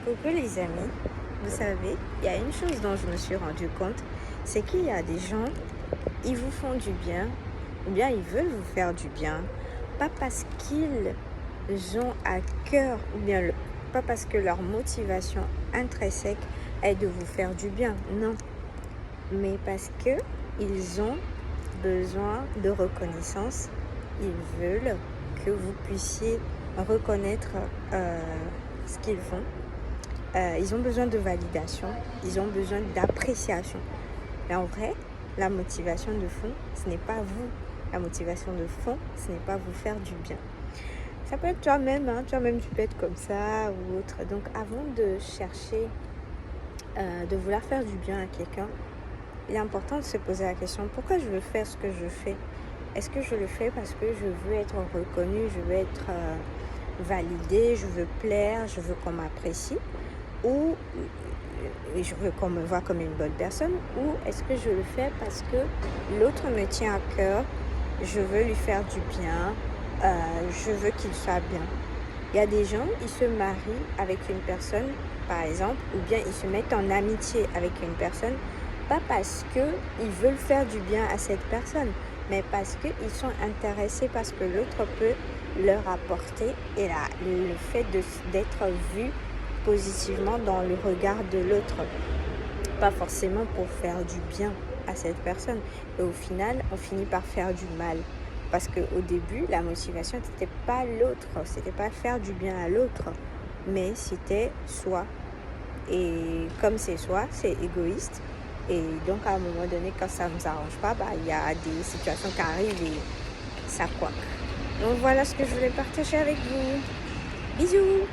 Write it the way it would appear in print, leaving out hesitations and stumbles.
Coucou les amis, vous savez, il y a une chose dont je me suis rendu compte, c'est qu'il y a des gens, ils vous font du bien, ou bien ils veulent vous faire du bien, pas parce qu'ils ont à cœur, ou bien pas parce que leur motivation intrinsèque est de vous faire du bien, non, mais parce que ils ont besoin de reconnaissance, ils veulent que vous puissiez reconnaître ce qu'ils font. Ils ont besoin de validation, ils ont besoin d'appréciation. Mais en vrai, la motivation de fond, ce n'est pas vous. La motivation de fond, ce n'est pas vous faire du bien. Ça peut être toi-même, hein? Toi-même tu peux être comme ça ou autre. Donc avant de chercher, de vouloir faire du bien à quelqu'un, il est important de se poser la question, pourquoi je veux faire ce que je fais? Est-ce que je le fais parce que je veux être reconnue, je veux être validée, je veux plaire, je veux qu'on m'apprécie? Ou je veux qu'on me voit comme une bonne personne, ou est-ce que je le fais parce que l'autre me tient à cœur, je veux lui faire du bien, je veux qu'il soit bien. Il y a des gens, ils se marient avec une personne, par exemple, ou bien ils se mettent en amitié avec une personne, pas parce qu'ils veulent faire du bien à cette personne, mais parce qu'ils sont intéressés, parce que l'autre peut leur apporter, et là, le fait d'être vu positivement dans le regard de l'autre, pas forcément pour faire du bien à cette personne. Et au final, on finit par faire du mal. Parce qu'au début, la motivation, c'était pas l'autre, c'était pas faire du bien à l'autre, mais c'était soi. Et comme c'est soi, c'est égoïste. Et donc, à un moment donné, quand ça ne nous arrange pas, il y a des situations qui arrivent et ça coince. Donc, voilà ce que je voulais partager avec vous. Bisous!